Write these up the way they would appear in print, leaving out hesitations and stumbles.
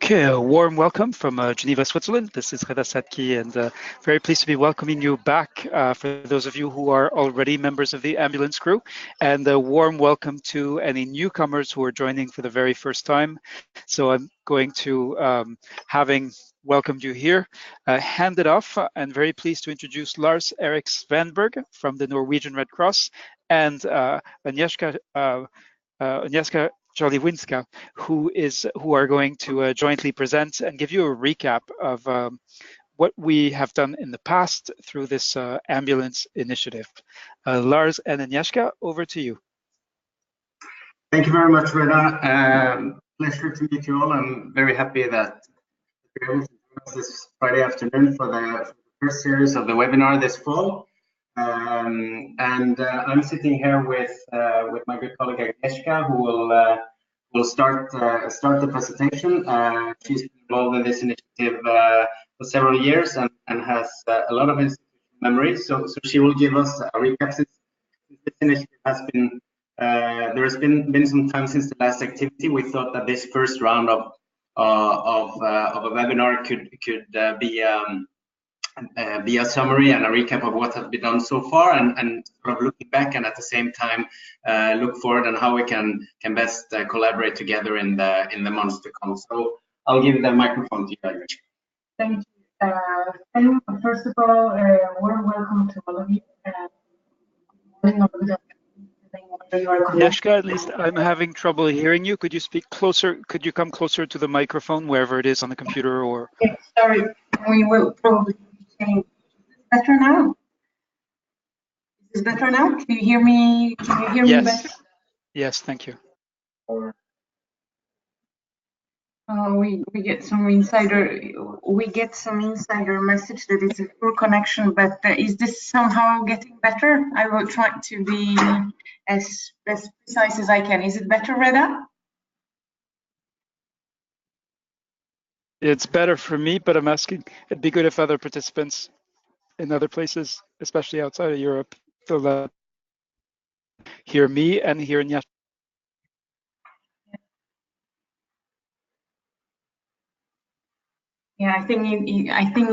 Okay, a warm welcome from Geneva, Switzerland. This is Reda Sadki, and very pleased to be welcoming you back for those of you who are already members of the ambulance crew, and a warm welcome to any newcomers who are joining for the very first time. So I'm going to, having welcomed you here, hand it off, and very pleased to introduce Lars Erik Svanberg from the Norwegian Red Cross, and Agnieszka Joliwinska, who are going to jointly present and give you a recap of what we have done in the past through this ambulance initiative. Lars and Agnieszka, over to you. Thank you very much, Reda. Pleasure to meet you all. I'm very happy that we're able to join us this Friday afternoon for the first series of the webinar this fall. I'm sitting here with my good colleague Agnieszka, who will start the presentation. She's been involved in this initiative for several years and has a lot of institutional memory. So she will give us a recap. Since this initiative has been there has been some time since the last activity, we thought that this first round of a webinar could be a summary and a recap of what has been done so far, and sort of looking back, and at the same time look forward on how we can best collaborate together in the months to come. So I'll give the microphone to you, Agnieszka. Thank you. First of all, warm welcome to all of you. Agnieszka, at least I'm having trouble hearing you. Could you speak closer? Could you come closer to the microphone, wherever it is on the computer? Or okay, sorry, we will probably change. Better now? Is this better now? Can you hear me? Can you hear me better? Yes, thank you. We get some insider message that it's a poor connection, but is this somehow getting better? I will try to be as precise as I can. Is it better, Reda? It's better for me, but I'm asking, it'd be good if other participants in other places, especially outside of Europe, feel that hear me and hear Agnieszka. Yeah, I think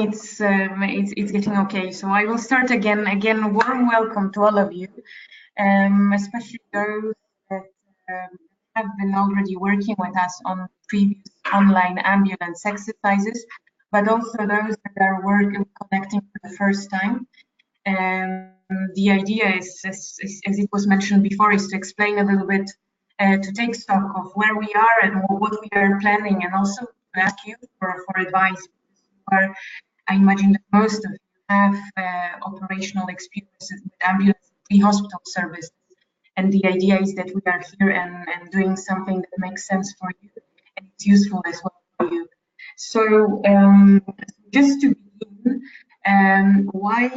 it's getting okay. So I will start again. Again, warm welcome to all of you, especially those that have been already working with us on previous online ambulance exercises, but also those that are connecting for the first time. The idea is, as it was mentioned before, is to explain a little bit, to take stock of where we are and what we are planning, and also to ask you for advice. I imagine that most of you have operational experiences with ambulance pre-hospital service, and the idea is that we are here and doing something that makes sense for you and it's useful as well for you. So just to begin, why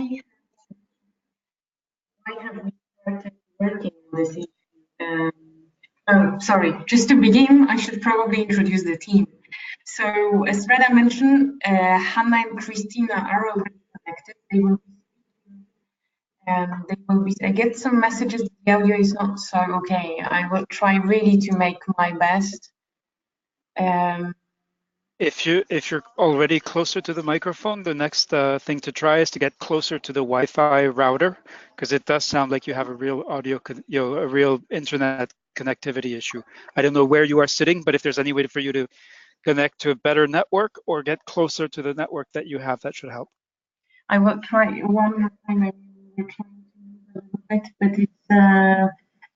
have we started working on this issue? Sorry, just to begin, I should probably introduce the team. So as Reda mentioned, Hannah and Christina are already connected. They will be. I get some messages. The audio is not so okay. I will try really to make my best. If you're already closer to the microphone, the next thing to try is to get closer to the Wi-Fi router, because it does sound like you have a real audio, a real internet connectivity issue. I don't know where you are sitting, but if there's any way for you to connect to a better network or get closer to the network that you have, that should help. I will try one more time. We're trying to move a little bit, but it's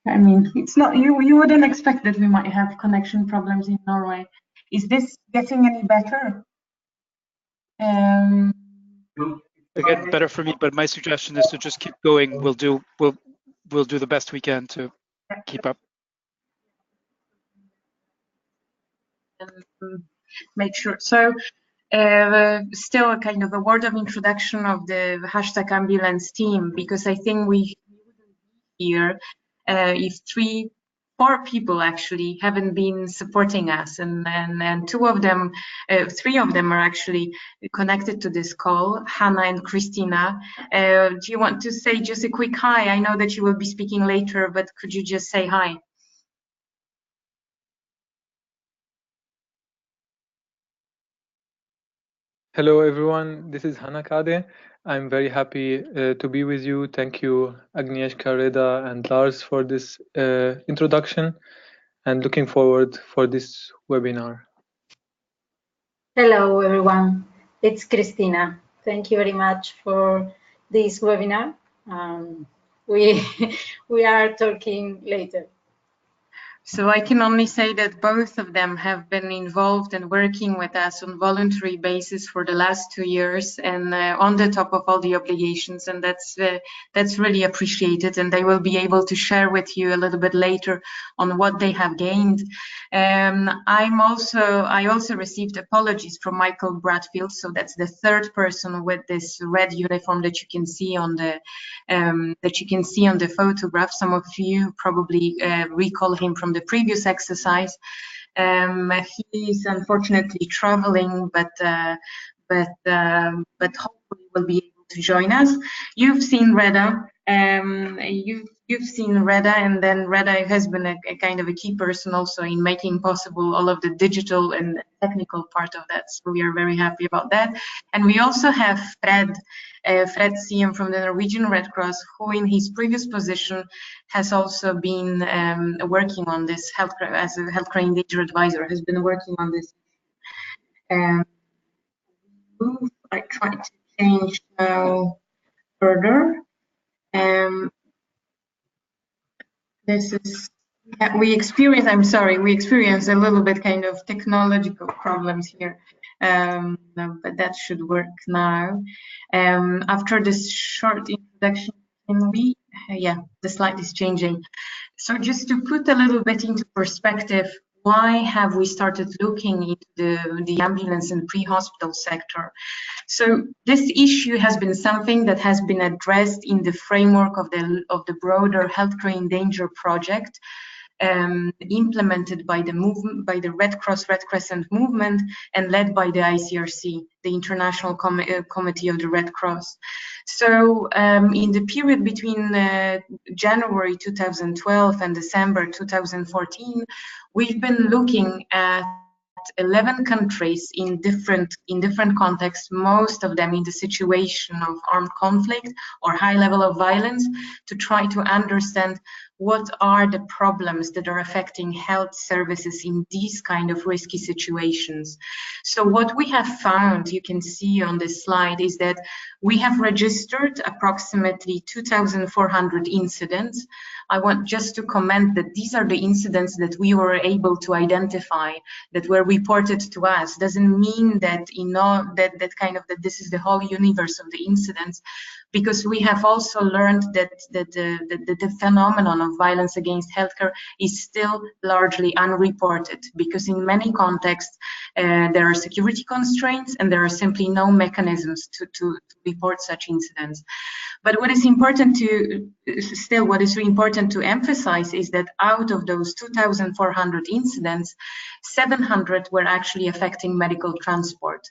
I mean, it's not, you wouldn't expect that we might have connection problems in Norway. Is this getting any better? Again, better for me, but my suggestion is to just keep going. We'll do the best we can to keep up. Make sure. So still kind of a word of introduction of the #ambulance team, because I think we wouldn't be here if 4 people actually haven't been supporting us, and 3 of them are actually connected to this call, Hannah and Christina. Do you want to say just a quick hi? I know that you will be speaking later, but could you just say hi? Hello everyone, this is Hanakade. I'm very happy to be with you. Thank you Agnieszka, Reda and Lars for this introduction, and looking forward for this webinar. Hello everyone, it's Cristina. Thank you very much for this webinar. We, we are talking later. So I can only say that both of them have been involved and working with us on voluntary basis for the last 2 years, and on the top of all the obligations, and that's really appreciated. And they will be able to share with you a little bit later on what they have gained. I also received apologies from Michael Bradfield, so that's the third person with this red uniform that you can see on the photograph. Some of you probably recall him from the previous exercise. He is unfortunately traveling, but hopefully will be able to join us. You've seen Reda. You've seen Reda, and then Reda has been a kind of a key person also in making possible all of the digital and technical part of that. So we are very happy about that. And we also have Fred Siem from the Norwegian Red Cross, who in his previous position has also been working on this as a healthcare endanger advisor, has been working on this. I try to change now further. This is, we experience a little bit kind of technological problems here, but that should work now. After this short introduction, can we, yeah, the slide is changing. So just to put a little bit into perspective, why have we started looking into the ambulance and pre-hospital sector? So this issue has been something that has been addressed in the framework of the broader Healthcare in Danger project, implemented by the Red Cross Red Crescent movement and led by the ICRC, the International Committee of the Red Cross. So in the period between January 2012 and December 2014, we've been looking at 11 countries in different contexts, most of them in the situation of armed conflict or high level of violence, to try to understand what are the problems that are affecting health services in these kind of risky situations. So what we have found, you can see on this slide, is that we have registered approximately 2,400 incidents. I want just to comment that these are the incidents that we were able to identify, that were reported to us. Doesn't mean that that this is the whole universe of the incidents, because we have also learned that the phenomenon of violence against healthcare is still largely unreported, because in many contexts there are security constraints and there are simply no mechanisms to report such incidents. But what is important to emphasize is that out of those 2,400 incidents, 700 were actually affecting medical transport.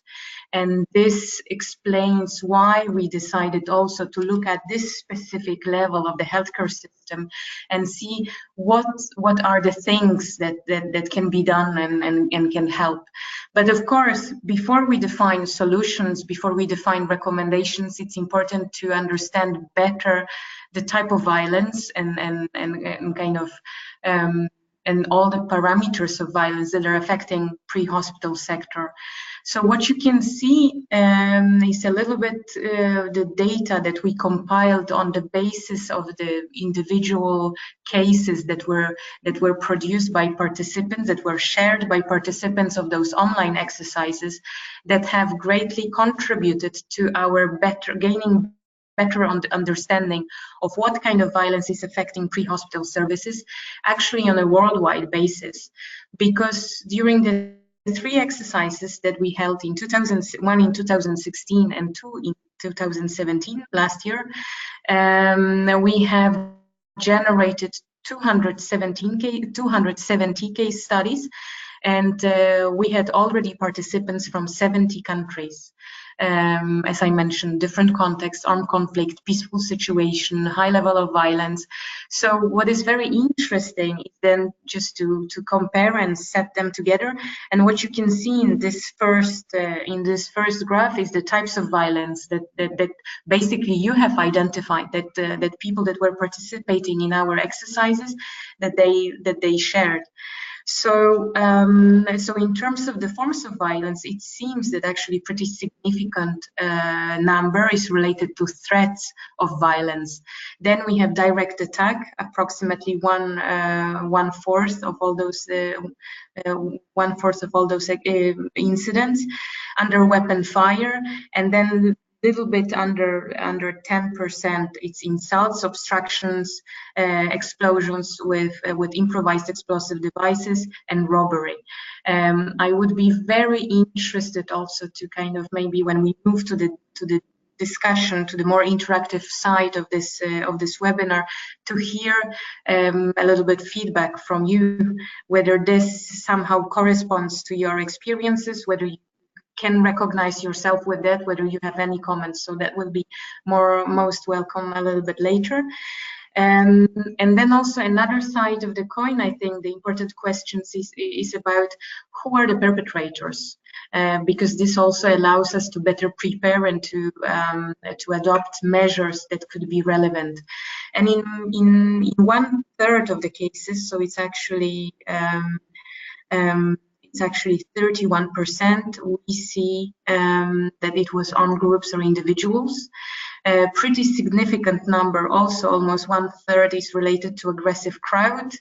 And this explains why we decided also to look at this specific level of the healthcare system and see what are the things that can be done and can help. But of course, before we define solutions, before we define recommendations, it's important to understand better the type of violence and kind of and all the parameters of violence that are affecting pre-hospital sector. So what you can see is a little bit the data that we compiled on the basis of the individual cases that were produced by participants, that were shared by participants of those online exercises, that have greatly contributed to our gaining better understanding of what kind of violence is affecting pre-hospital services, actually on a worldwide basis. Because during the 3 exercises that we held in 1 in 2016 and 2 in 2017, last year, we have generated 270 case studies, and we had already participants from 70 countries. as I mentioned, different contexts, armed conflict, peaceful situation, high level of violence. So what is very interesting is then just to compare and set them together. And what you can see in this first graph is the types of violence that basically you have identified, that people that were participating in our exercises, that they shared. So, so in terms of the forms of violence, it seems that actually pretty significant number is related to threats of violence. Then we have direct attack, approximately one fourth of all those incidents, under weapon fire, and then little bit under 10%, it's insults, obstructions, explosions with improvised explosive devices, and robbery. I would be very interested also to kind of maybe when we move to the discussion, to the more interactive side of this webinar, to hear a little bit feedback from you, whether this somehow corresponds to your experiences, whether you can recognize yourself with that, whether you have any comments. So that will be most welcome a little bit later. And then also another side of the coin, I think the important questions is about who are the perpetrators, because this also allows us to better prepare and to adopt measures that could be relevant. And in 1/3 of the cases, so it's actually 31%, we see that it was armed groups or individuals. A pretty significant number, also almost 1/3, is related to aggressive crowd,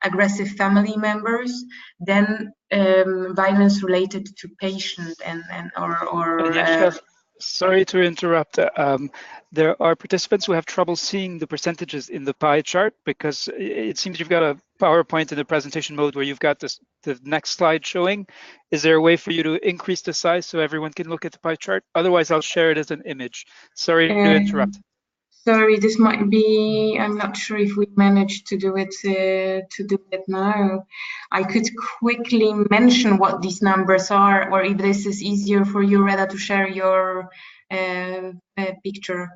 aggressive family members, then violence related to patient Sorry to interrupt. There are participants who have trouble seeing the percentages in the pie chart because it seems you've got a PowerPoint in the presentation mode where you've got the next slide showing. Is there a way for you to increase the size so everyone can look at the pie chart? Otherwise, I'll share it as an image. Sorry to interrupt. Sorry, this might be, I'm not sure if we managed to do it now. I could quickly mention what these numbers are, or if this is easier for you, Reda, to share your picture.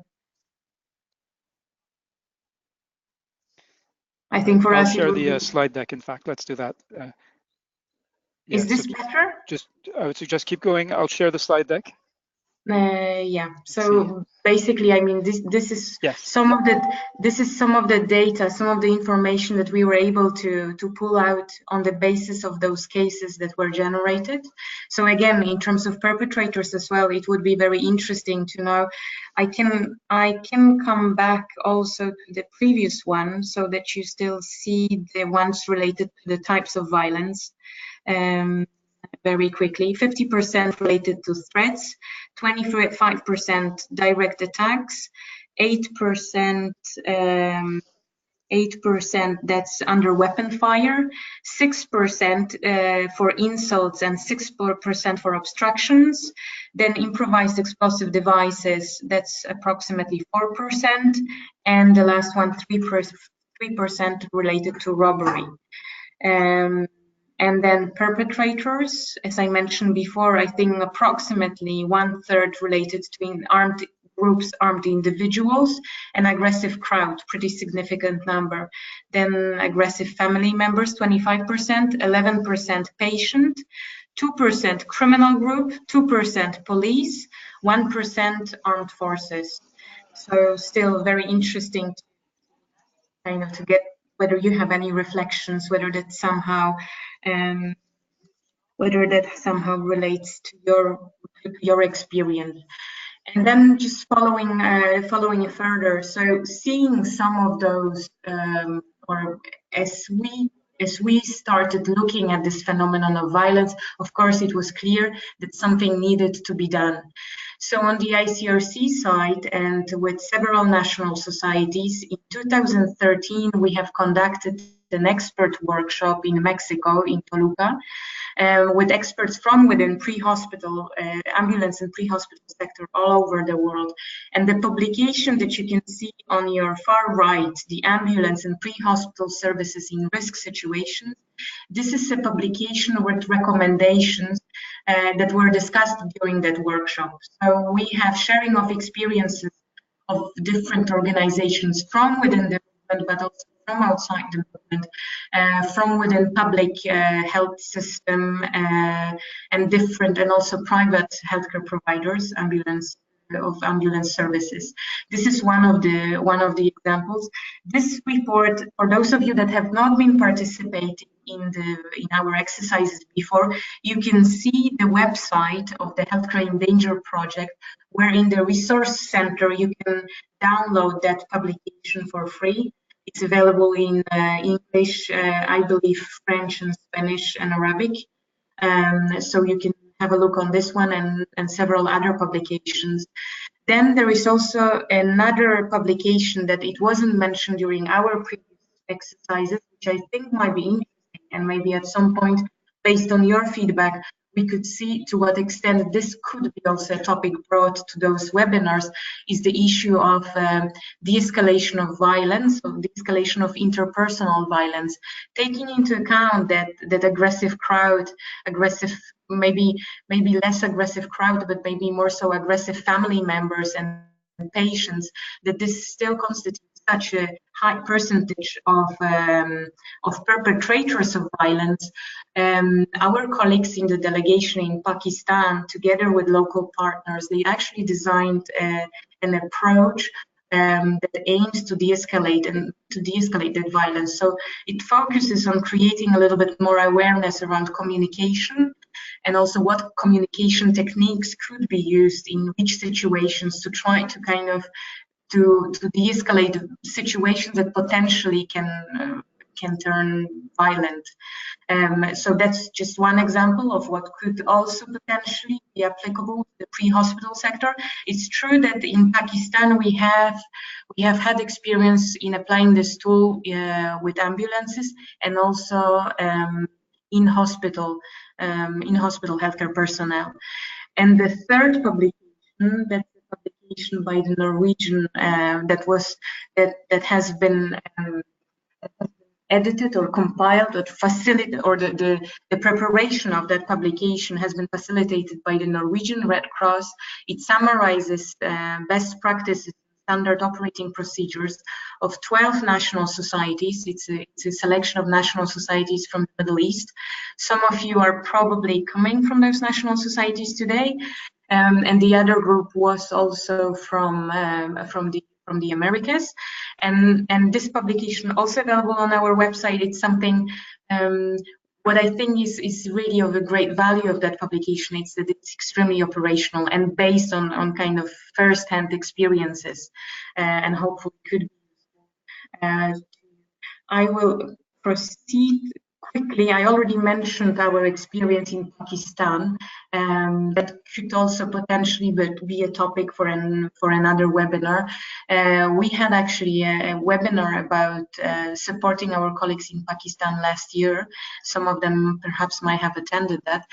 I think for us, I'll share the slide deck. In fact, let's do that. Is this better? I would suggest keep going. I'll share the slide deck. Yeah. So basically, I mean, this is some of the data, some of the information that we were able to pull out on the basis of those cases that were generated. So again, in terms of perpetrators as well, it would be very interesting to know. I can come back also to the previous one so that you still see the ones related to the types of violence. Very quickly, 50% related to threats, 25% direct attacks, 8% that's under weapon fire, 6% for insults, and 6% for obstructions. Then improvised explosive devices, that's approximately 4%, and the last one, 3% related to robbery. And then perpetrators, as I mentioned before, I think approximately 1/3 related to armed groups, armed individuals, and aggressive crowd, pretty significant number. Then aggressive family members, 25%, 11% patient, 2% criminal group, 2% police, 1% armed forces. So still very interesting to kind of to get whether you have any reflections, whether that somehow relates to your experience. And then just following it further, so seeing some of those, or as we started looking at this phenomenon of violence, of course, it was clear that something needed to be done. So on the ICRC side, and with several national societies, in 2013, we have conducted an expert workshop in Mexico, in Toluca, with experts from within pre-hospital, ambulance and pre-hospital sector all over the world. And the publication that you can see on your far right, the ambulance and pre-hospital services in risk situations, this is a publication with recommendations that were discussed during that workshop. So we have sharing of experiences of different organizations from within the movement, but also from outside the movement, from within public health system and also private healthcare providers, ambulance services. This is one of the examples. This report, for those of you that have not been participating in our exercises before, you can see the website of the Healthcare in Danger project, where in the resource center you can download that publication for free. It's available in English, I believe French and Spanish and Arabic. So you can have a look on this one and several other publications. Then there is also another publication that it wasn't mentioned during our previous exercises, which I think might be interesting, and maybe at some point, based on your feedback, we could see to what extent this could be also a topic brought to those webinars, is the issue of de-escalation of violence, or de-escalation of interpersonal violence, taking into account that aggressive crowd, maybe less aggressive crowd, but maybe more so aggressive family members and patients, that this still constitutes such a high percentage of perpetrators of violence. Our colleagues in the delegation in Pakistan, together with local partners, they actually designed an approach that aims to de-escalate that violence. So it focuses on creating a little bit more awareness around communication, and also what communication techniques could be used in which situations to try to kind of to de-escalate situations that potentially can turn violent. So that's just one example of what could also potentially be applicable to the pre-hospital sector. It's true that in Pakistan we have had experience in applying this tool with ambulances, and also in hospital healthcare personnel. And the third publication, that's a publication by the Norwegian that has been edited or compiled or facilitated, or the preparation of that publication has been facilitated by the Norwegian Red Cross. It summarizes best practices, standard operating procedures of 12 national societies. It's a selection of national societies from the Middle East. Some of you are probably coming from those national societies today, and the other group was also from the Americas, and this publication also available on our website. It's something what I think is really of a great value of that publication. It's that it's extremely operational and based on kind of first-hand experiences, and hopefully could be useful. I will proceed quickly. I already mentioned our experience in Pakistan. That could also potentially be a topic for another webinar. We had actually a webinar about supporting our colleagues in Pakistan last year. Some of them perhaps might have attended that.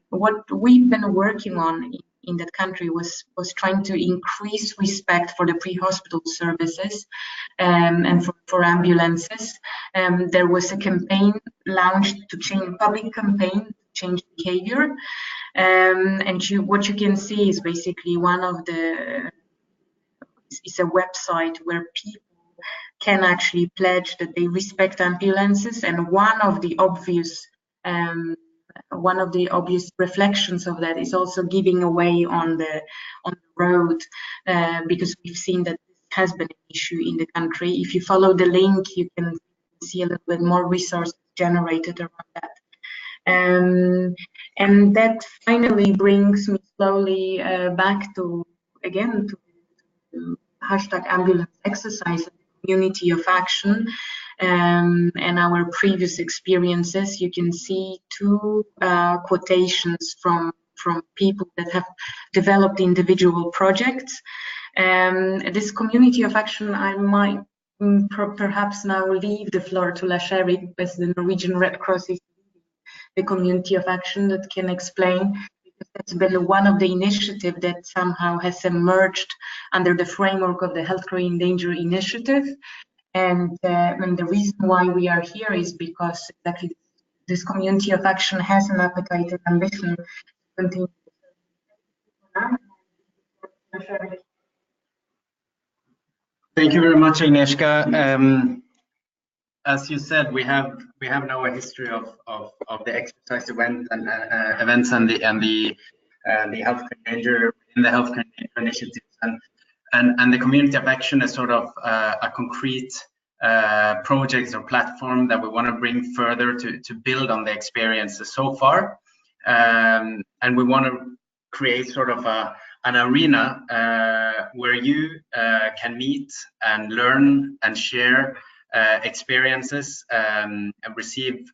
What we've been working on in that country was trying to increase respect for the pre-hospital services and for ambulances. There was a campaign launched to change, public campaign to change behavior, and what you can see is basically it's a website where people can actually pledge that they respect ambulances, and one of the obvious reflections of that is also giving away on the road, because we've seen that this has been an issue in the country. If you follow the link, you can see a little bit more resources generated around that. And that finally brings me slowly back to #ambulance exercise, community of action, and our previous experiences. You can see two quotations from people that have developed individual projects. This community of action, I might perhaps now leave the floor to Lasheri, as the Norwegian Red Cross is the community of action, that can explain, because that's been one of the initiatives that somehow has emerged under the framework of the Healthcare in Danger initiative. And the reason why we are here is because exactly this community of action has an appetite and ambition to continue. Thank you very much, Agnieszka. As you said, we have now a history of the exercise events and the healthcare danger in the healthcare danger initiatives, and the community of action is sort of a concrete project or platform that we want to bring further to build on the experiences so far, and we want to create sort of an arena where you can meet and learn and share experiences and receive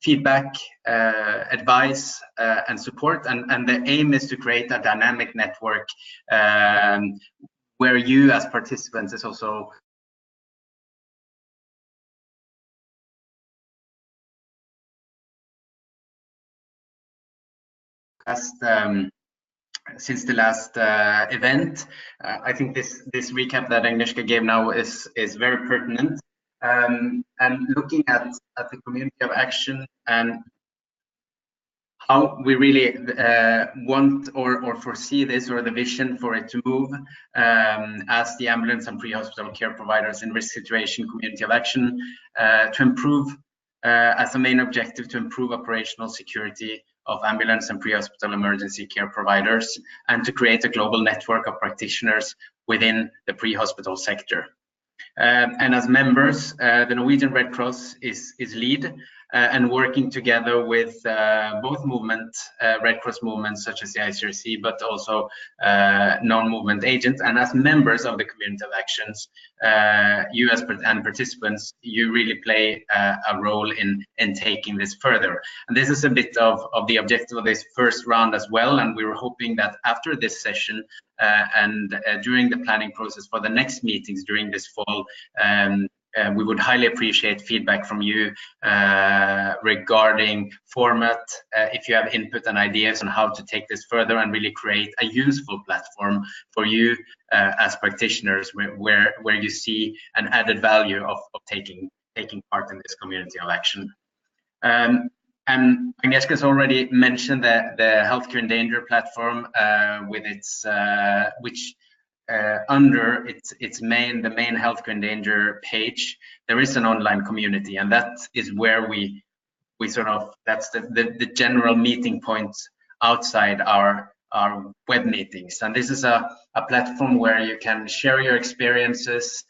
feedback, advice, and support. And the aim is to create a dynamic network where you as participants is also since the last event. I think this recap that Agnieszka gave now is very pertinent. And looking at the community of action and how we really want or foresee this, or the vision for it to move as the ambulance and pre-hospital care providers in risk situation community of action, to improve as a main objective to improve operational security of ambulance and pre-hospital emergency care providers, and to create a global network of practitioners within the pre-hospital sector. And as members, the Norwegian Red Cross is lead and working together with both Red Cross movements such as the ICRC, but also non-movement agents. And as members of the community of actions, you as participants, you really play a role in taking this further. And this is a bit of the objective of this first round as well. And we were hoping that after this session and during the planning process for the next meetings during this fall, we would highly appreciate feedback from you regarding format, if you have input and ideas on how to take this further and really create a useful platform for you as practitioners where you see an added value of taking part in this community of action. And Agnieszka has already mentioned the Healthcare in Danger platform with its which under the main Healthcare in Danger page, there is an online community, and that is where we sort of, that's the general meeting point outside our web meetings. And this is a platform where you can share your experiences,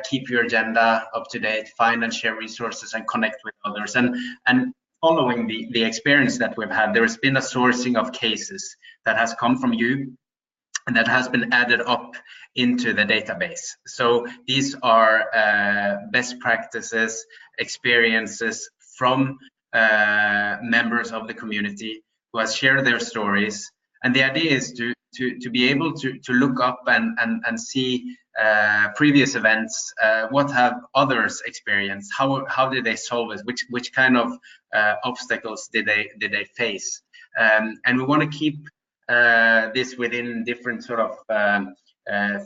keep your agenda up to date, find and share resources, and connect with others. And following the experience that we've had, there has been a sourcing of cases that has come from you and that has been added up into the database. So these are best practices, experiences from members of the community who has shared their stories. And the idea is to be able to look up and see previous events, what have others experienced, how did they solve it, which kind of obstacles did they face, and we want to keep this within different sort of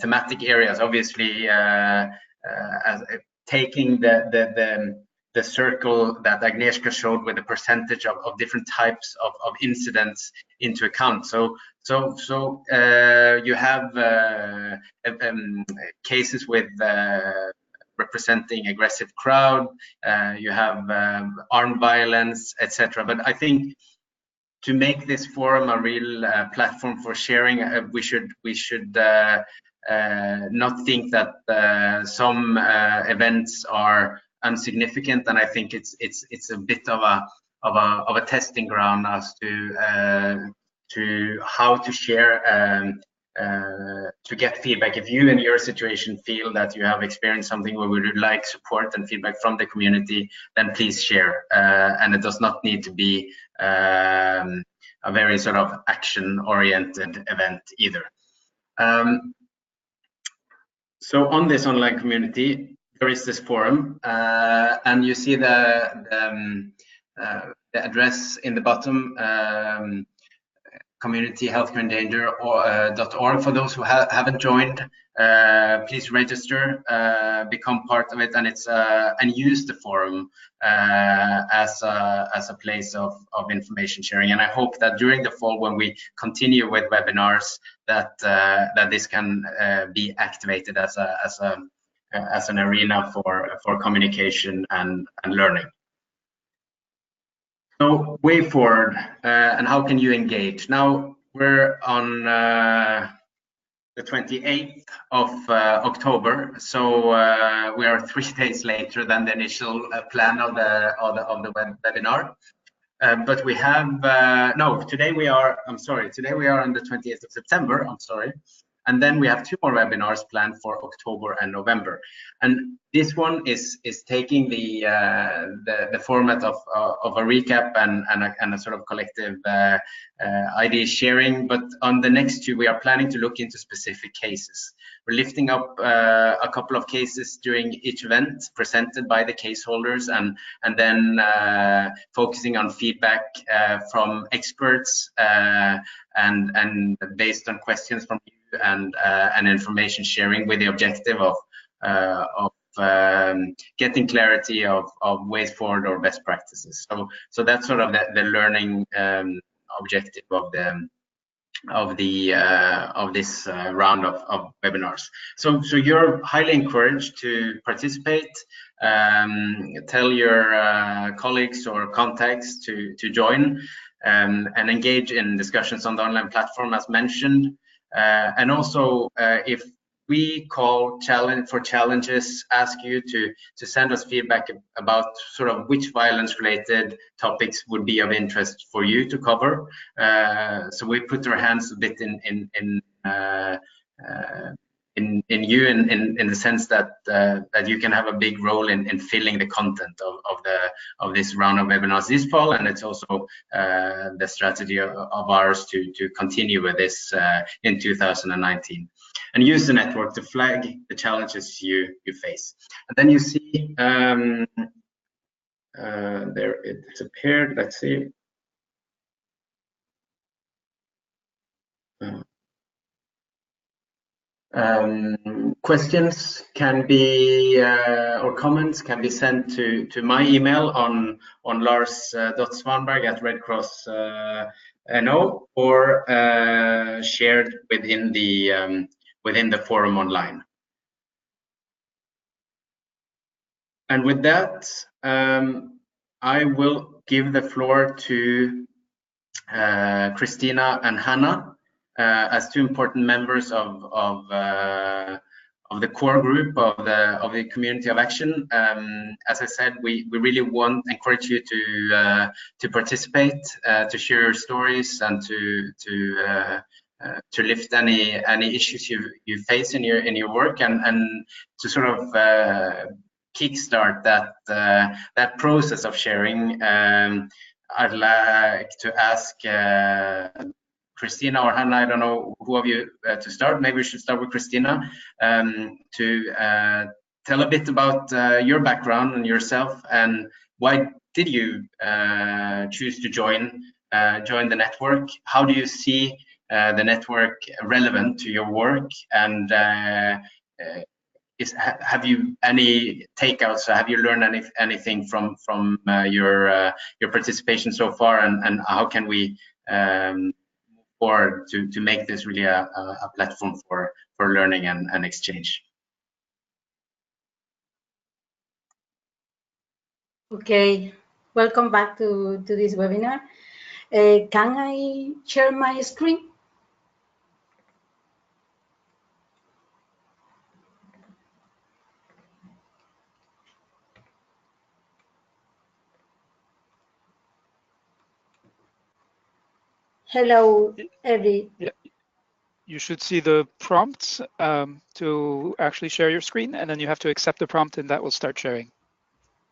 thematic areas. Obviously, as taking the circle that Agnieszka showed with the percentage of different types of incidents into account. So you have cases with representing aggressive crowd, you have armed violence, etc. But I think to make this forum a real platform for sharing, we should not think that some events are insignificant, and I think it's a bit of a testing ground as to how to share to get feedback. If you in your situation feel that you have experienced something where we would like support and feedback from the community, then please share. And it does not need to be a very sort of action-oriented event either. So on this online community, there is this forum, and you see the address in the bottom. community healthcare in danger .org. For those who haven't joined, please register, become part of it, and and use the forum as a place of information sharing. And I hope that during the fall, when we continue with webinars, that this can be activated as an arena for communication and learning. So way forward, and how can you engage? Now we're on the 28th of October, so we are 3 days later than the initial plan of the webinar. But we have today we are on the 28th of September. I'm sorry. And then we have 2 more webinars planned for October and November. And this one is taking the format of a recap and a sort of collective idea sharing. But on the next 2, we are planning to look into specific cases. We're lifting up a couple of cases during each event presented by the case holders, and then focusing on feedback from experts and based on questions from you and information sharing, with the objective of getting clarity of ways forward or best practices. So that's sort of the learning objective of this round of webinars. So you're highly encouraged to participate. Tell your colleagues or contacts to join and engage in discussions on the online platform as mentioned. And also, if we call for challenges, ask you to send us feedback about sort of which violence-related topics would be of interest for you to cover. So we put our hands a bit in you in the sense that you can have a big role in filling the content of this round of webinars this fall, and it's also the strategy of ours to continue with this in 2019, and use the network to flag the challenges you face. And then you see there it disappeared. Let's see. Questions can be or comments can be sent to my email on lars.svanberg@redcross.no or shared within the forum online. And with that, I will give the floor to Christina and Hannah as 2 important members of the core group of the community of action. As I said, we really encourage you to participate, to share your stories, and to lift any issues you face in your work, and to sort of kickstart that process of sharing. I'd like to ask Christina or Hannah, I don't know who of you to start. Maybe we should start with Christina, to tell a bit about your background and yourself, and why did you choose to join the network? How do you see the network relevant to your work? And have you any takeouts? Have you learned anything from your participation so far, and how can we or to make this really a platform for learning and exchange? Okay, welcome back to this webinar. Can I share my screen? Hello, Yeah. You should see the prompts to actually share your screen, and then you have to accept the prompt, and that will start sharing.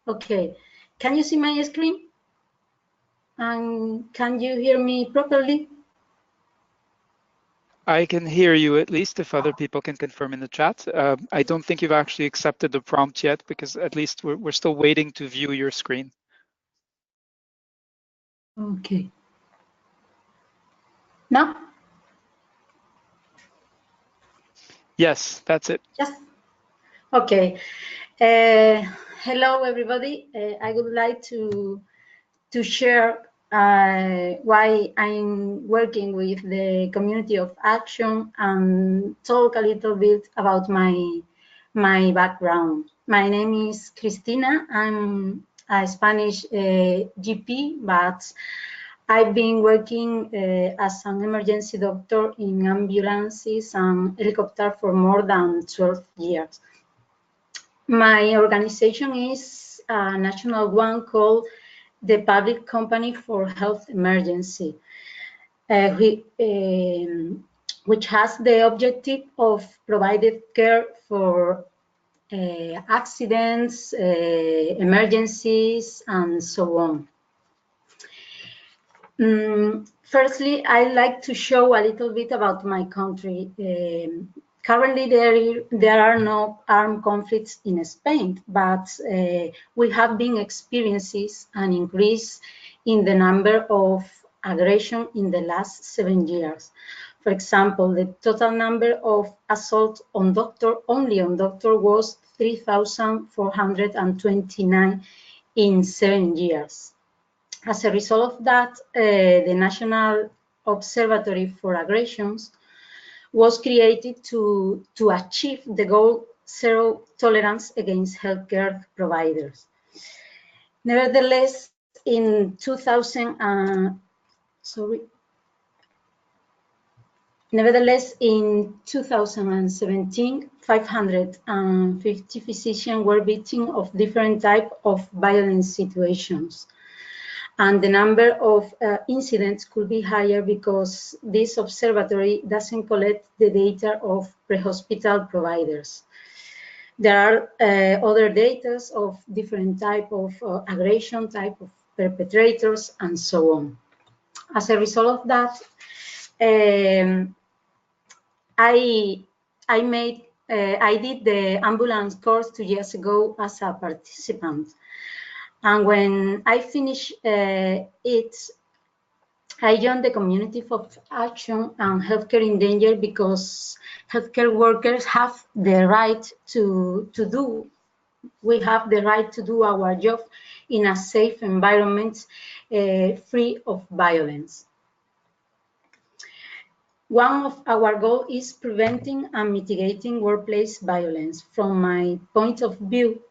Okay, can you see my screen? And can you hear me properly? I can hear you, at least, if other people can confirm in the chat. I don't think you've actually accepted the prompt yet, because at least we're still waiting to view your screen. Okay. No? Yes, that's it. Yes. Okay. Hello, everybody. I would like to share why I'm working with the community of action and talk a little bit about my background. My name is Cristina. I'm a Spanish GP, but I've been working as an emergency doctor in ambulances and helicopter for more than 12 years. My organization is a national one called the Public Company for Health Emergency, which has the objective of providing care for accidents, emergencies, and so on. Firstly, I'd like to show a little bit about my country. Currently, there are no armed conflicts in Spain, but we have been experiencing an increase in the number of aggression in the last 7 years. For example, the total number of assaults on doctor, only on doctor, was 3,429 in 7 years. As a result of that, the National Observatory for Aggressions was created to achieve the goal zero tolerance against healthcare providers. Nevertheless, in 2017, 550 physicians were victims of different types of violent situations. And the number of incidents could be higher because this observatory doesn't collect the data of pre-hospital providers. There are other data of different type of aggression, type of perpetrators, and so on. As a result of that, I did the ambulance course 2 years ago as a participant. And when I finished it, I joined the community of action and healthcare in danger because healthcare workers have the right we have the right to do our job in a safe environment, free of violence. One of our goals is preventing and mitigating workplace violence. From my point of view,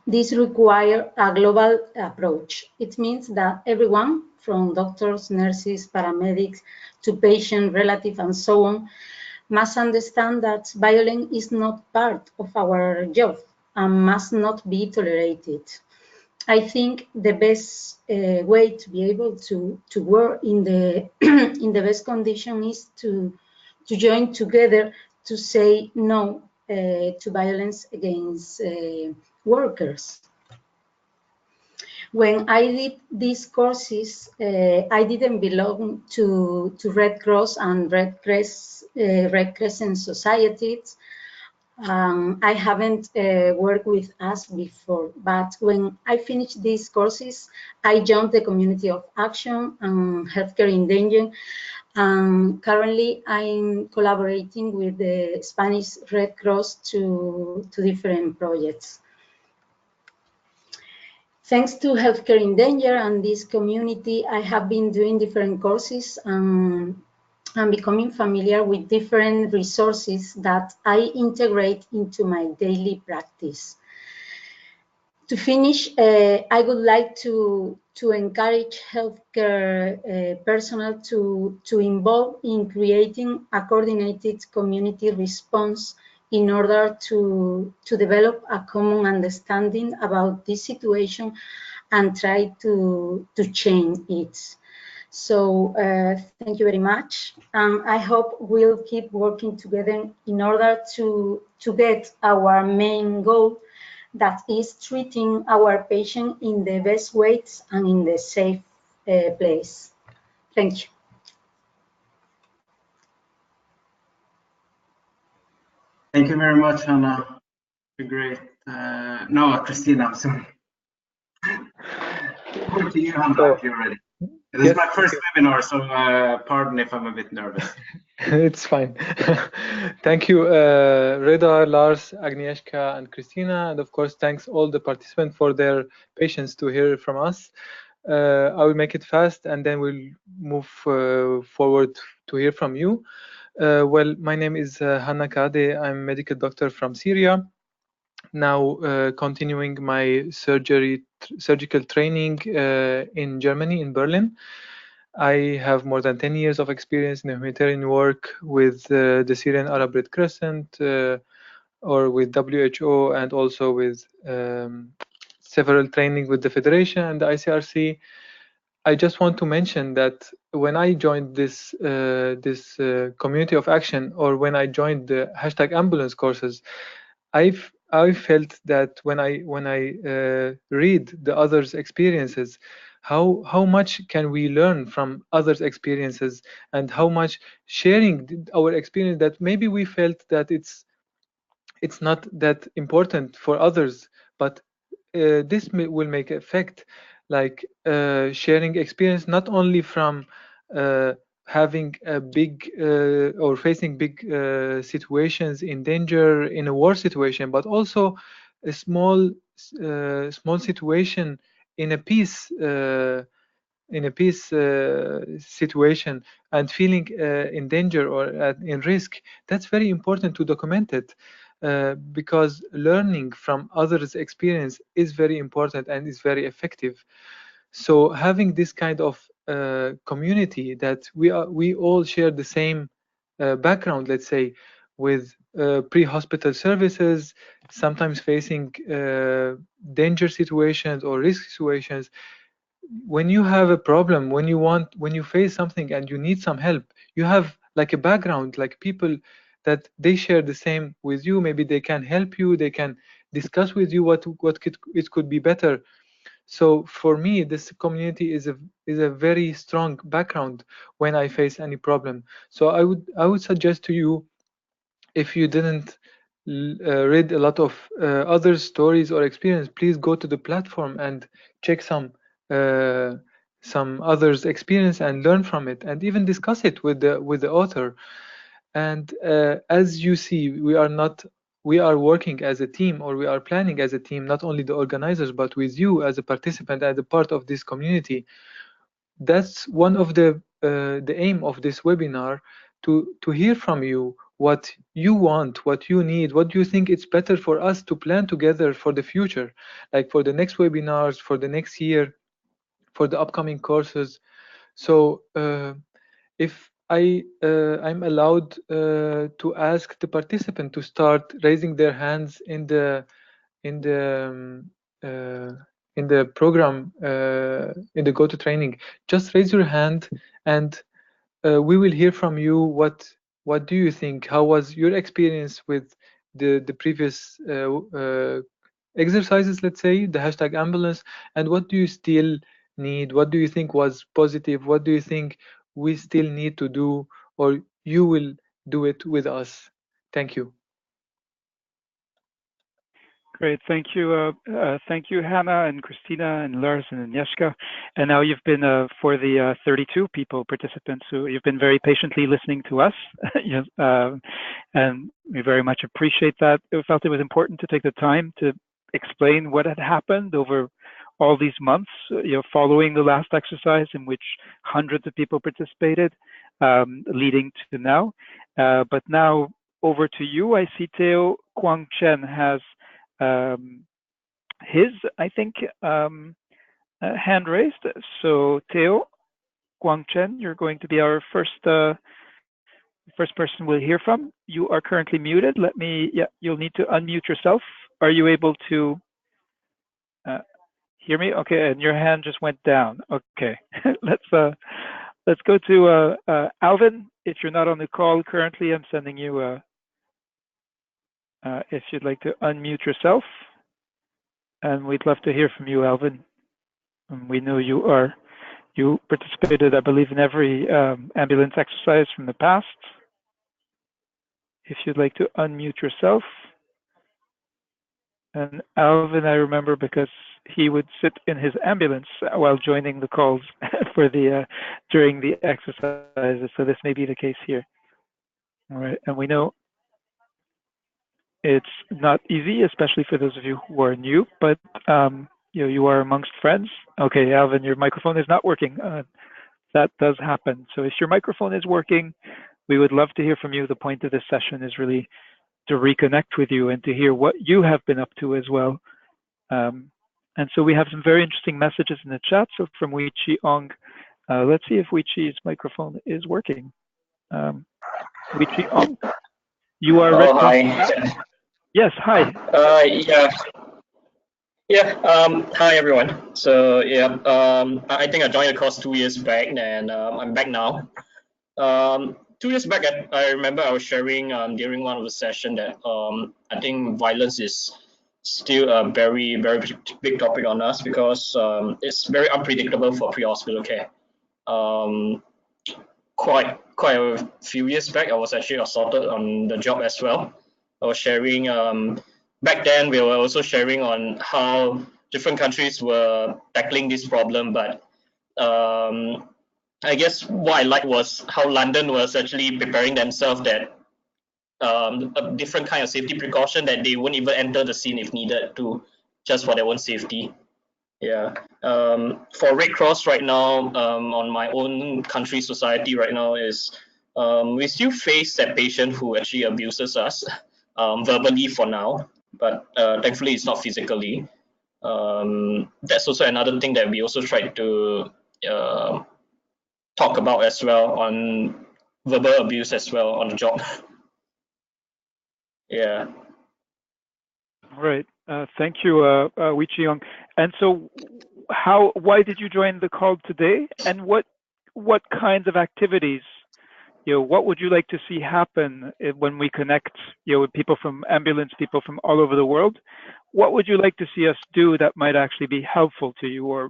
this requires a global approach. It means that everyone, from doctors, nurses, paramedics, to patient, relative, and so on, must understand that violence is not part of our job and must not be tolerated. I think the best way to be able to work in the in the best condition is to join together to say no to violence against workers. When I did these courses, I didn't belong to Red Cross and Red Crescent societies. I haven't worked with us before, but when I finished these courses, I joined the community of action and healthcare in danger. Currently, I'm collaborating with the Spanish Red Cross to different projects. Thanks to Healthcare in Danger and this community, I have been doing different courses and becoming familiar with different resources that I integrate into my daily practice. To finish, I would like to encourage healthcare personnel to involve in creating a coordinated community response in order to develop a common understanding about this situation and try to change it. So thank you very much. I hope we'll keep working together in order to get our main goal, that is treating our patient in the best ways and in the safe place. Thank you. Thank you very much, Hannah. Great. No, Christina, I'm sorry. Over to you, Hannah, if you're ready. This is my first webinar, so pardon if I'm a bit nervous. It's fine. Thank you, Reda, Lars, Agnieszka, and Christina. And of course, thanks all the participants for their patience to hear from us. I will make it fast, and then we'll move forward to hear from you. Well, my name is Hanna Kade. I'm a medical doctor from Syria. Now continuing my surgical training in Germany, in Berlin. I have more than 10 years of experience in humanitarian work with the Syrian Arab Red Crescent or with WHO, and also with several training with the Federation and the ICRC. I just want to mention that when I joined this community of action, or when I joined the #ambulance courses, I felt that when I read the others' experiences, how much can we learn from others' experiences, and how much sharing our experience that maybe we felt that it's not that important for others, but this will make effect, like sharing experience not only from having a big or facing big situations in danger in a war situation, but also a small situation in a peace situation, and feeling in danger or in risk. That's very important to document it, because learning from others' experience is very important and is very effective. So having this kind of community that we all share the same background, let's say, with pre-hospital services, sometimes facing danger situations or risk situations. When you have a problem, when you face something and you need some help, you have like a background, like people that they share the same with you. Maybe they can help you, they can discuss with you what it could be better. So for me, this community is a very strong background when I face any problem. So I would suggest to you, if you didn't read a lot of other stories or experience, please go to the platform and check some others' experience and learn from it, and even discuss it with the author. And as you see, we are working as a team, or we are planning as a team, not only the organizers, but with you as a participant, as a part of this community. That's one of the aim of this webinar, to hear from you what you want, what you need, what you think it's better for us to plan together for the future, like for the next webinars, for the next year, for the upcoming courses. So if I'm allowed to ask the participant to start raising their hands in the program, in the GoToTraining, just raise your hand, and we will hear from you. What do you think? How was your experience with the previous exercises, let's say, the #ambulance, and what do you still need? What do you think was positive? What do you think we still need to do, or you will do it with us? Thank you. Great, thank you, Hannah and Christina and Lars and Agnieszka. And now you've been for the 32 people participants, so you've been very patiently listening to us, and we very much appreciate that. We felt it was important to take the time to explain what had happened over all these months, following the last exercise in which hundreds of people participated, leading to now. But now over to you. I see Theo Quang Chen has his, I think, hand raised. So Theo Quang Chen, you're going to be our first person we'll hear from. You are currently muted. You'll need to unmute yourself. Are you able to hear me? Okay, and your hand just went down. Okay, let's go to Alvin. If you're not on the call currently, I'm sending you if you'd like to unmute yourself. And we'd love to hear from you, Alvin. And we know you participated, I believe, in every ambulance exercise from the past. If you'd like to unmute yourself. And Alvin, I remember because he would sit in his ambulance while joining the calls for the during the exercises. So this may be the case here. All right, and we know it's not easy, especially for those of you who are new. But you are amongst friends. Okay, Alvin, your microphone is not working. That does happen. So if your microphone is working, we would love to hear from you. The point of this session is really to reconnect with you and to hear what you have been up to as well. And so we have some very interesting messages in the chat. So from Weiqi Ong, let's see if Weiqi's microphone is working. Weiqi Ong, you are Red Cross. Hi. Yes, hi. Hi everyone. So I think I joined the course 2 years back, and I'm back now. 2 years back, I remember I was sharing during one of the session that I think violence is still a very big topic on us because it's very unpredictable for pre-hospital care. Quite a few years back, I was actually assaulted on the job as well. I was sharing back then we were also sharing on how different countries were tackling this problem, but I guess what I liked was how London was actually preparing themselves that a different kind of safety precaution that they wouldn't even enter the scene if needed to, just for their own safety. Yeah. For Red Cross right now, on my own country society right now is we still face that patient who actually abuses us verbally for now, but thankfully it's not physically. That's also another thing that we also tried to talk about as well, on verbal abuse as well on the job. Yeah. All right. Thank you, Weiqi Young. And so, why did you join the call today? And what kinds of activities, what would you like to see happen when we connect, with people from ambulance, people from all over the world? What would you like to see us do that might actually be helpful to you, or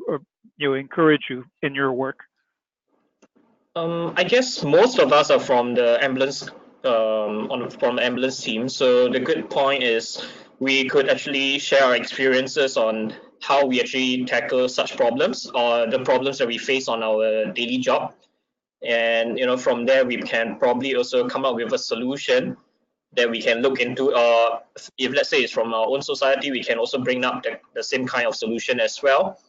encourage you in your work? I guess most of us are from the ambulance from the ambulance team. So the good point is we could actually share our experiences on how we actually tackle such problems or the problems that we face on our daily job. And from there we can probably also come up with a solution that we can look into. If let's say it's from our own society, we can also bring up the same kind of solution as well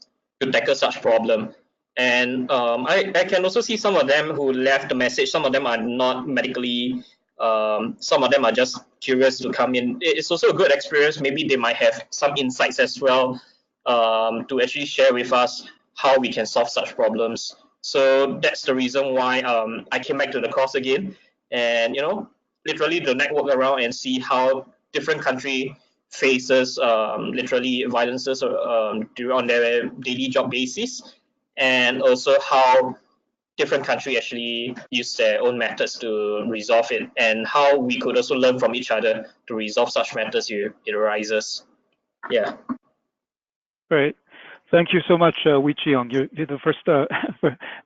to tackle such problem. And I can also see some of them who left the message. Some of them are not medically, some of them are just curious to come in. It's also a good experience. Maybe they might have some insights as well to actually share with us how we can solve such problems. So that's the reason why I came back to the course again, and literally to network around and see how different country faces literally violences on their daily job basis, and also how different countries actually use their own methods to resolve it, and how we could also learn from each other to resolve such matters if it arises. Yeah. Great. Thank you so much, Weiqi Young. You're the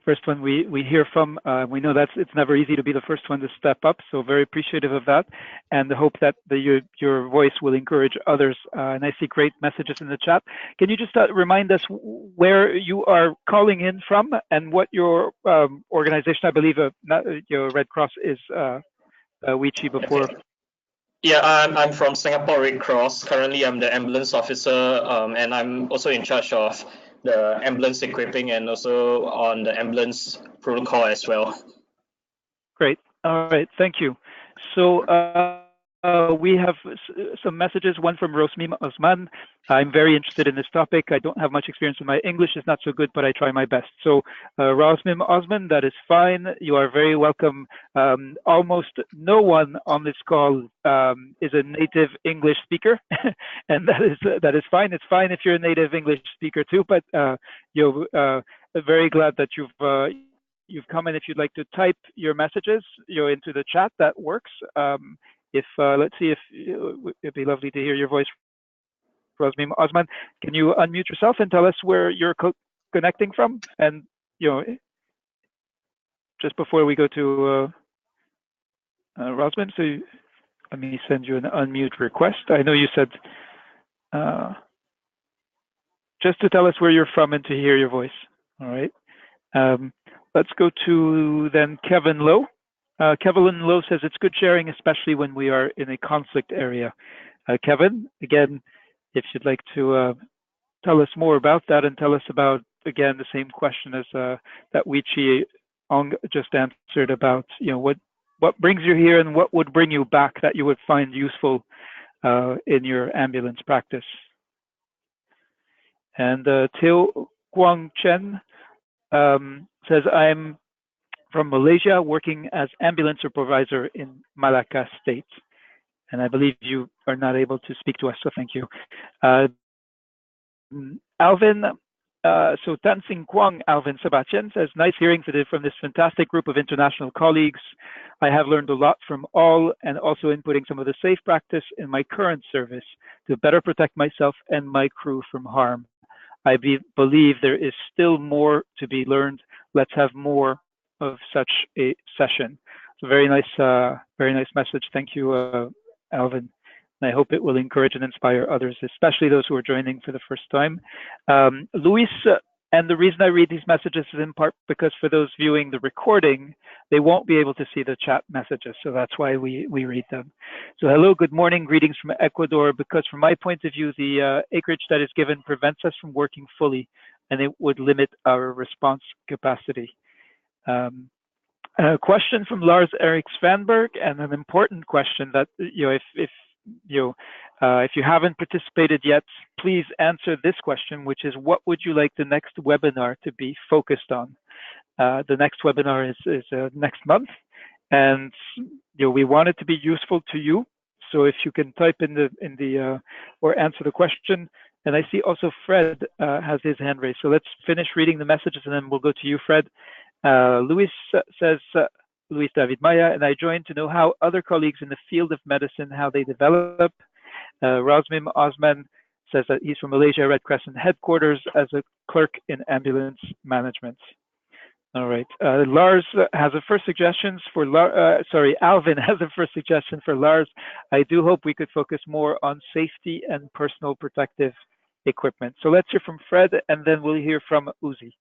first one we hear from. We know it's never easy to be the first one to step up, so very appreciative of that, and hope that your voice will encourage others. And I see great messages in the chat. Can you just remind us where you are calling in from and what your organization, I believe, your Red Cross is, Weiqi, before. Okay. Yeah, I'm from Singapore Red Cross. Currently, I'm the ambulance officer, and I'm also in charge of the ambulance equipping and also on the ambulance protocol as well. Great. All right. Thank you. So we have some messages. One from Rosmim Osman. I'm very interested in this topic. I don't have much experience. My English is not so good, but I try my best. So Rosmim Osman, that is fine. You are very welcome. Almost no one on this call is a native English speaker, and that is fine. It's fine if you're a native English speaker too, but you're very glad that you've come in. If you'd like to type your messages, into the chat, that works. Let's see if it'd be lovely to hear your voice, Rosmim Osman. Can you unmute yourself and tell us where you're connecting from? And just before we go to Rosmim, so let me send you an unmute request. I know you said just to tell us where you're from and to hear your voice. All right. Let's go to then Kevin Lowe. Kevin Lowe says it's good sharing, especially when we are in a conflict area. Kevin, again, if you'd like to tell us more about that and tell us about, again, the same question as that Wichi Ong just answered about, what brings you here and what would bring you back that you would find useful in your ambulance practice. And Teo Guang Chen says, I'm from Malaysia working as ambulance supervisor in Malacca State. And I believe you are not able to speak to us, so thank you. Alvin, so Tansing Kwang Alvin Sebastian says, nice hearing from this fantastic group of international colleagues. I have learned a lot from all and also inputting some of the safe practice in my current service to better protect myself and my crew from harm. I believe there is still more to be learned. Let's have more of such a session. It's a very nice message. Thank you, Alvin. And I hope it will encourage and inspire others, especially those who are joining for the first time. Luis, and the reason I read these messages is in part because for those viewing the recording, they won't be able to see the chat messages. So that's why we read them. So hello, good morning, greetings from Ecuador, because from my point of view, the acreage that is given prevents us from working fully, and it would limit our response capacity. A question from Lars Erik Svanberg, and an important question that, if you haven't participated yet, please answer this question, which is, what would you like the next webinar to be focused on? The next webinar is next month, and we want it to be useful to you. So if you can type in the or answer the question. And I see also Fred has his hand raised. So let's finish reading the messages, and then we'll go to you, Fred. Luis says, Luis David Maya, and I joined to know how other colleagues in the field of medicine, how they develop. Razmim Osman says that he's from Malaysia Red Crescent headquarters as a clerk in ambulance management. All right. Lars has a first suggestions for Alvin has a first suggestion for Lars. I do hope we could focus more on safety and personal protective equipment. So let's hear from Fred, and then we'll hear from Uzi.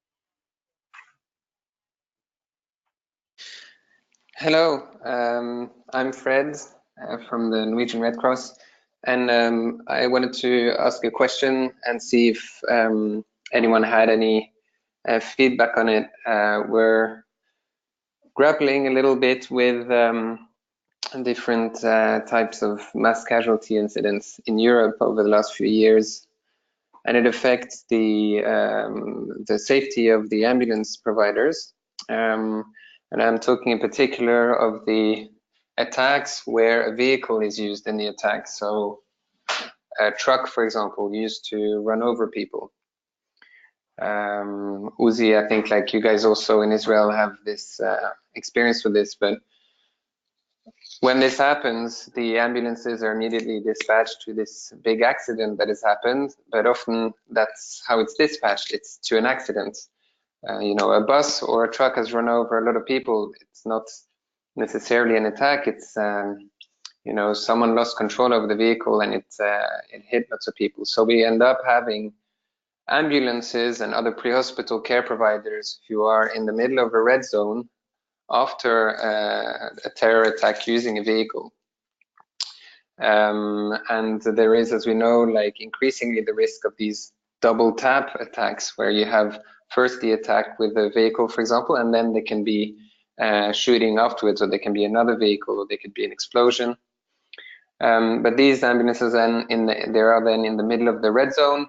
Hello, I'm Fred from the Norwegian Red Cross, and I wanted to ask a question and see if anyone had any feedback on it. We're grappling a little bit with different types of mass casualty incidents in Europe over the last few years, and it affects the safety of the ambulance providers. And I'm talking in particular of the attacks where a vehicle is used in the attack. So a truck, for example, used to run over people. Uzi, I think like you guys also in Israel have this experience with this, but when this happens, the ambulances are immediately dispatched to this big accident that has happened, but often that's how it's dispatched, it's to an accident. A bus or a truck has run over a lot of people. It's not necessarily an attack. It's someone lost control of the vehicle and it hit lots of people. So we end up having ambulances and other pre-hospital care providers who are in the middle of a red zone after a terror attack using a vehicle. And there is, as we know, like increasingly the risk of these double tap attacks where you have first the attack with a vehicle, for example, and then they can be shooting afterwards, or they can be another vehicle, or they could be an explosion. But these ambulances then they are then in the middle of the red zone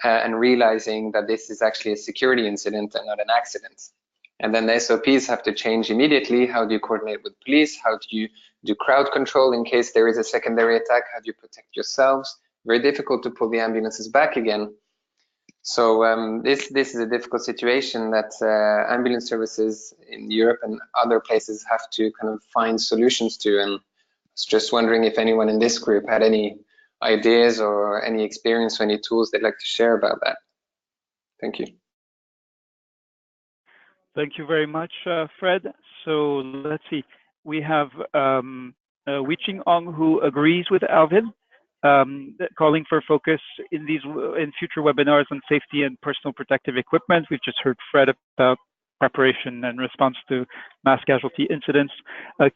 and realizing that this is actually a security incident and not an accident. And then the SOPs have to change immediately. How do you coordinate with police? How do you do crowd control in case there is a secondary attack? How do you protect yourselves? Very difficult to pull the ambulances back again. So this is a difficult situation that ambulance services in Europe and other places have to kind of find solutions to. And I was just wondering if anyone in this group had any ideas or any experience or any tools they'd like to share about that. Thank you. Thank you very much, Fred. So let's see. We have Wiching Ong who agrees with Alvin. calling for focus in future webinars on safety and personal protective equipment. We've just heard Fred about preparation and response to mass casualty incidents.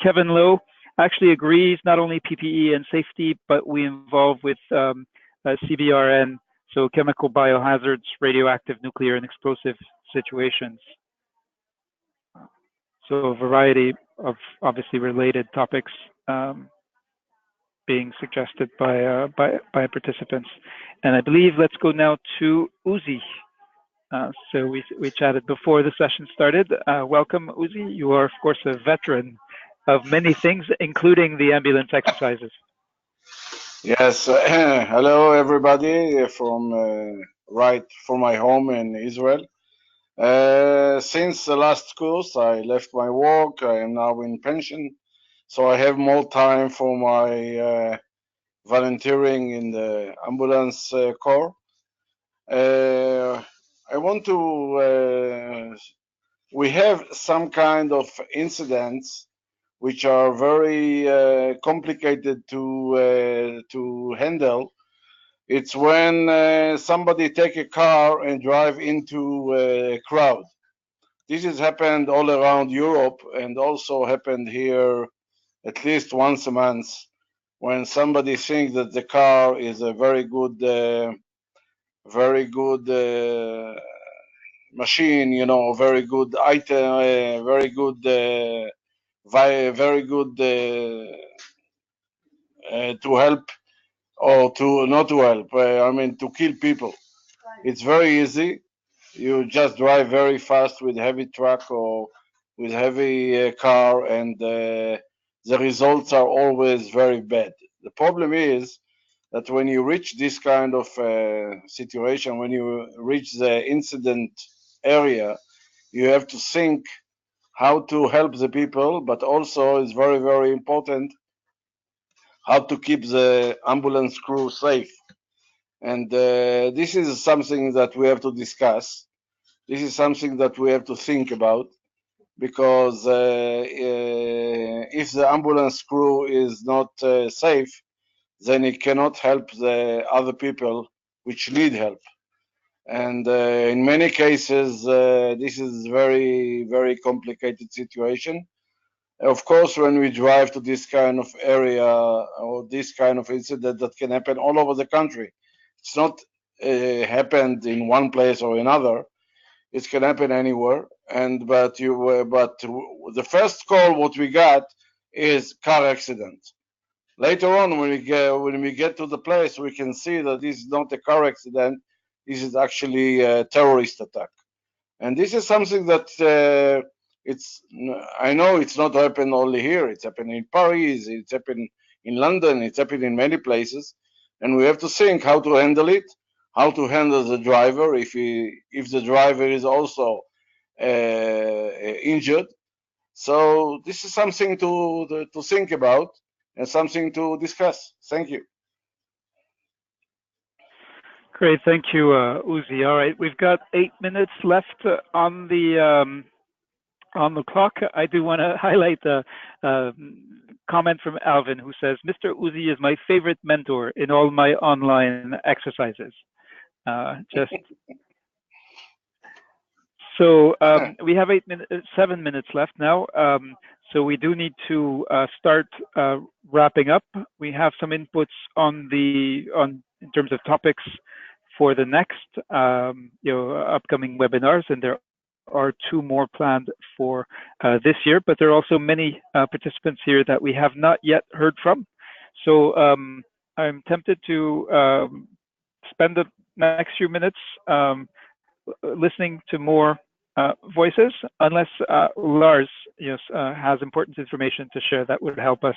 Kevin Lowe actually agrees not only PPE and safety, but we involve with CBRN, so chemical biohazards, radioactive, nuclear, and explosive situations. So a variety of obviously related topics being suggested by participants. And I believe let's go now to Uzi. So we chatted before the session started. Welcome, Uzi. You are, of course, a veteran of many things, including the ambulance exercises. Yes. Hello, everybody from my home in Israel. Since the last course, I left my work. I am now in pension, so I have more time for my volunteering in the ambulance corps. I want to. We have some kind of incidents which are very complicated to handle. It's when somebody take a car and drive into a crowd. This has happened all around Europe and also happened here at least once a month, when somebody thinks that the car is a very good machine, you know, very good item, very good to help or to not to help. I mean, to kill people. It's very easy. You just drive very fast with heavy truck or with heavy car, and the results are always very bad. The problem is that when you reach this kind of situation, when you reach the incident area, you have to think how to help the people, but also it's very, very important how to keep the ambulance crew safe. And this is something that we have to discuss. This is something that we have to think about, because if the ambulance crew is not safe, then it cannot help the other people which need help. And in many cases, this is very, very complicated situation. Of course, when we drive to this kind of area or this kind of incident that can happen all over the country, it's not happened in one place or another. It can happen anywhere. But the first call what we got is car accident. Later on, when we get to the place, we can see that this is not a car accident. This is actually a terrorist attack. And this is something that I know it's not happened only here. It's happened in Paris. It's happened in London. It's happened in many places. And we have to think how to handle it, how to handle the driver if the driver is also injured. So this is something to think about and something to discuss. Thank you. Great, thank you, Uzi. All right, we've got 8 minutes left on the clock. I do want to highlight a comment from Alvin, who says, Mr. Uzi is my favorite mentor in all my online exercises. So we have 7 minutes left now. So we do need to start wrapping up. We have some inputs in terms of topics for the next upcoming webinars, and there are 2 more planned for this year, but there are also many participants here that we have not yet heard from. So I'm tempted to spend the next few minutes listening to more voices, unless Lars has important information to share that would help us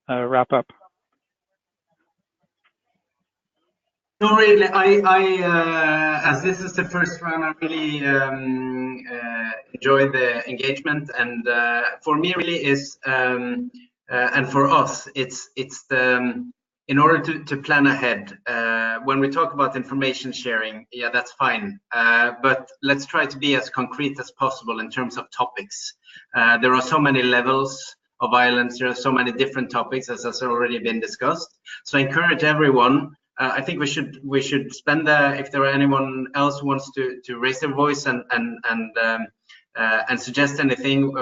wrap up. No, really, as this is the first round, I really enjoy the engagement, and for me, really is, and for us, it's in order to plan ahead. When we talk about information sharing, yeah, that's fine, but let's try to be as concrete as possible in terms of topics. There are so many levels of violence. There are so many different topics, as has already been discussed. So I encourage everyone. I think we should spend if there are anyone else who wants to raise their voice and suggest anything,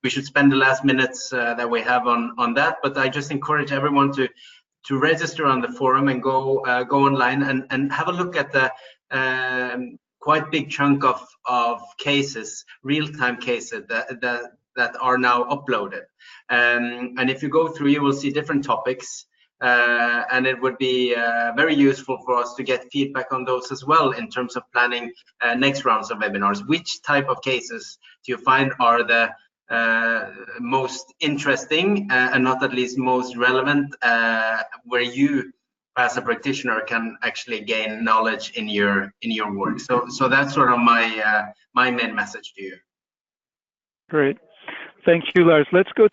we should spend the last minutes that we have on that. But I just encourage everyone to register on the forum and go online and have a look at the quite big chunk of cases, real-time cases that are now uploaded. And if you go through, you will see different topics. And it would be very useful for us to get feedback on those as well in terms of planning next rounds of webinars. Which type of cases do you find are the most interesting and not at least most relevant, where you as a practitioner can actually gain knowledge in your work? So that's sort of my main message to you. Great. Thank you, Lars. Let's go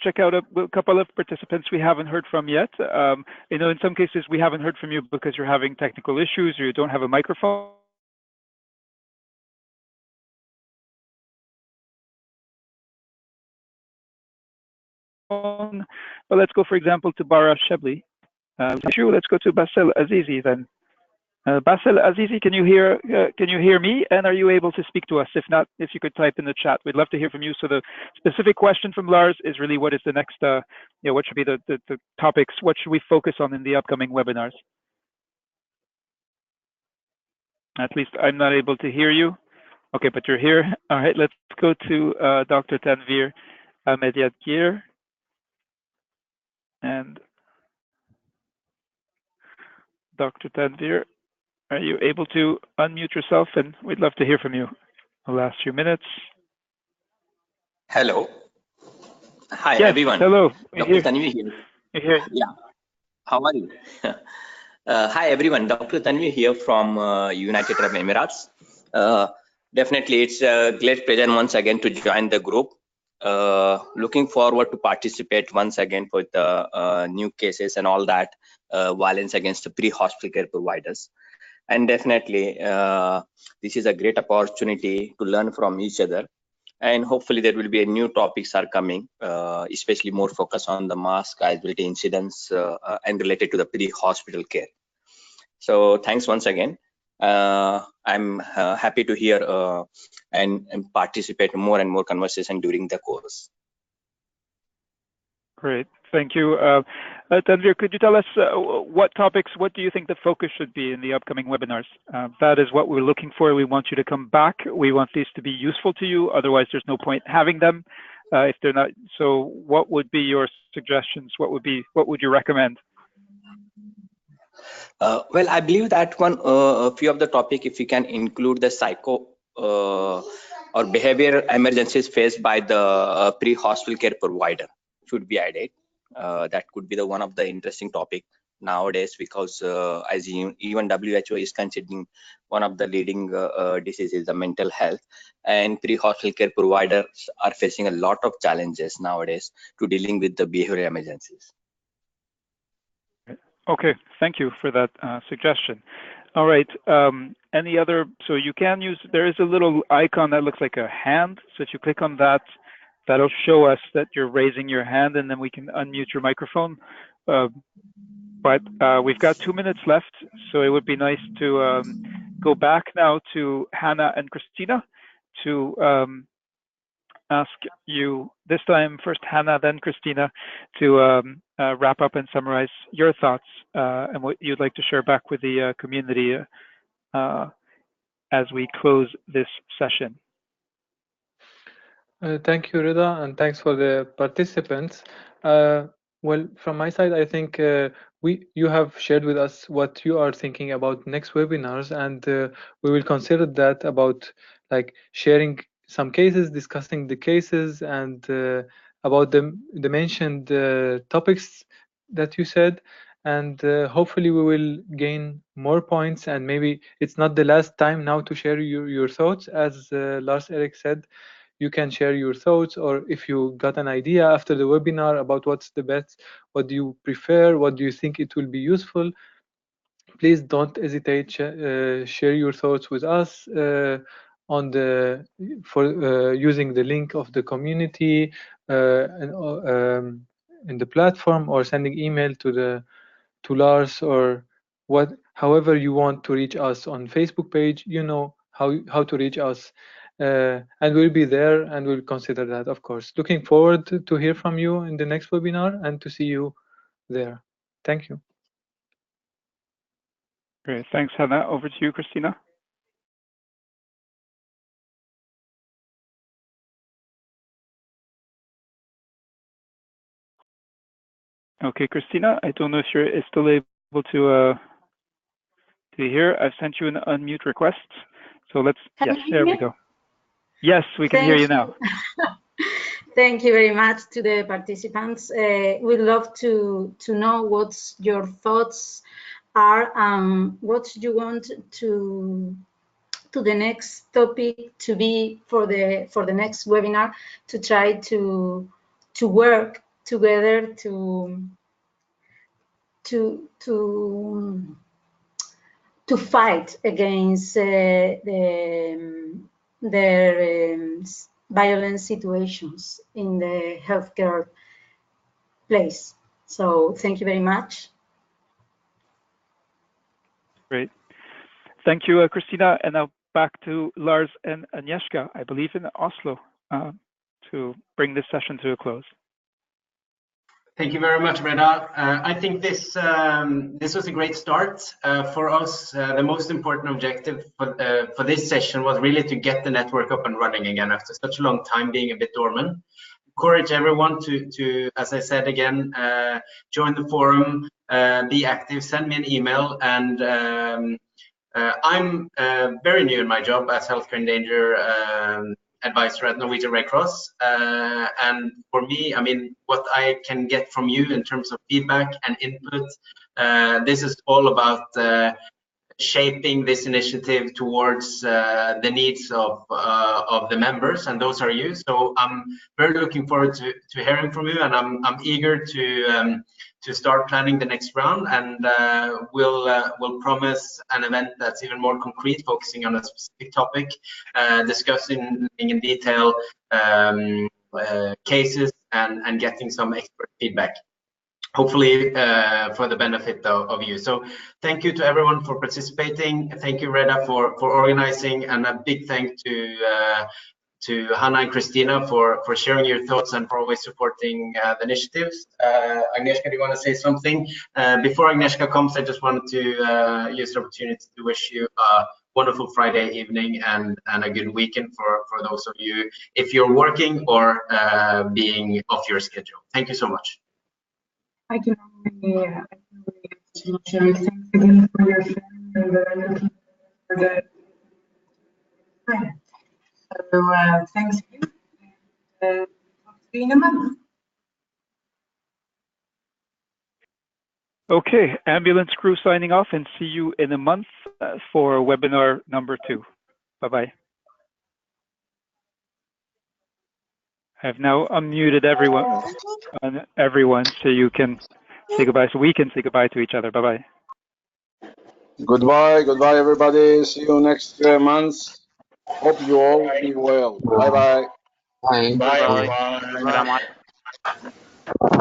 check out a couple of participants we haven't heard from yet. You know, in some cases we haven't heard from you because you're having technical issues or you don't have a microphone. But let's go, for example, to Bara Shebli. Let's go to Bassel Azizi then. Bassel Azizi, can you hear me? And are you able to speak to us? If not, if you could type in the chat, we'd love to hear from you. So the specific question from Lars is really, what is the next, what should be the topics? What should we focus on in the upcoming webinars? At least I'm not able to hear you. Okay, but you're here. All right, let's go to Dr. Tanvir Ahmediadgir. And Dr. Tanvir, are you able to unmute yourself? And we'd love to hear from you the last few minutes. Hello. Hi, yes, everyone. Hello. Dr. Tanvir here. Here. Yeah. How are you? Hi, everyone. Dr. Tanvir here from United Arab Emirates. Definitely, it's a great pleasure once again to join the group. Looking forward to participate once again with the new cases and all that, violence against the pre-hospital care providers. And definitely, this is a great opportunity to learn from each other. And hopefully there will be new topics are coming, especially more focus on the mass casualty incidents and related to the pre-hospital care. So thanks once again. I'm happy to hear and participate more and more conversation during the course. Great, thank you. Tanvir, could you tell us what do you think the focus should be in the upcoming webinars? That is what we're looking for. We want you to come back. We want these to be useful to you. Otherwise, there's no point having them if they're not. So what would be your suggestions? What would you recommend? Well, I believe that a few of the topic, if we can include the psycho or behavioral emergencies faced by the pre-hospital care provider, should be added. That could be one of the interesting topic nowadays, because as even WHO is considering one of the leading diseases, the mental health, and pre-hospital care providers are facing a lot of challenges nowadays to dealing with the behavioral emergencies. Okay, thank you for that suggestion. All right, any other, so you can use, there is a little icon that looks like a hand. So if you click on that, that'll show us that you're raising your hand, and then we can unmute your microphone. But we've got 2 minutes left, so it would be nice to go back now to Hannah and Christina to ask you, this time first Hannah, then Christina, to wrap up and summarize your thoughts and what you'd like to share back with the community as we close this session. Thank you, Rida, and thanks for the participants. Well, from my side, I think you have shared with us what you are thinking about next webinars, and we will consider that about like sharing some cases, discussing the cases, and about the mentioned topics that you said. And hopefully we will gain more points, and maybe it's not the last time now to share your thoughts. As Lars Erik said, you can share your thoughts, or if you got an idea after the webinar about what's the best, what do you prefer, what do you think it will be useful, please don't hesitate, share your thoughts with us using the link of the community in the platform, or sending email to Lars, or however you want to reach us on Facebook page, you know how to reach us, and we'll be there, and we'll consider that, of course. Looking forward to hear from you in the next webinar and to see you there. Thank you. Great. Thanks, Hannah. Over to you, Christina. Okay, Christina, I don't know if you're still able to hear. I've sent you an unmute request. So let's, yes, there we go. Yes, we can hear you now. Thank you very much to the participants. We'd love to know what your thoughts are, what you want to the next topic to be for the next webinar, to try to work together to fight against the violent situations in the healthcare place. So thank you very much. Great. Thank you, Christina. And now back to Lars and Agnieszka, I believe in Oslo, to bring this session to a close. Thank you very much, Reda. I think this was a great start for us. The most important objective for this session was really to get the network up and running again after such a long time being a bit dormant. Encourage everyone to, as I said again, join the forum, be active, send me an email, and I'm very new in my job as healthcare in danger advisor at Norwegian Red Cross, and for me, I mean, what I can get from you in terms of feedback and input, this is all about shaping this initiative towards the needs of the members, and those are you. So I'm very looking forward to hearing from you, and I'm eager to start planning the next round, and we'll promise an event that's even more concrete, focusing on a specific topic, discussing in detail cases and getting some expert feedback, hopefully for the benefit of you. So thank you to everyone for participating. Thank you, Reda, for organizing, and a big thank to Hannah and Christina for sharing your thoughts and for always supporting the initiatives. Agnieszka, do you want to say something? Before Agnieszka comes, I just wanted to use the opportunity to wish you a wonderful Friday evening and a good weekend for those of you, if you're working or being off your schedule. Thank you so much. I can only share. Thanks again for your sharing, and looking for the time. So thanks you. Talk to you in a month. Okay, ambulance crew signing off, and see you in a month for webinar number 2. Bye-bye. I've now unmuted everyone, so you can say goodbye, so we can say goodbye to each other. Bye-bye. Goodbye, everybody. See you next month. Hope you all be well. Bye-bye. Bye. Bye.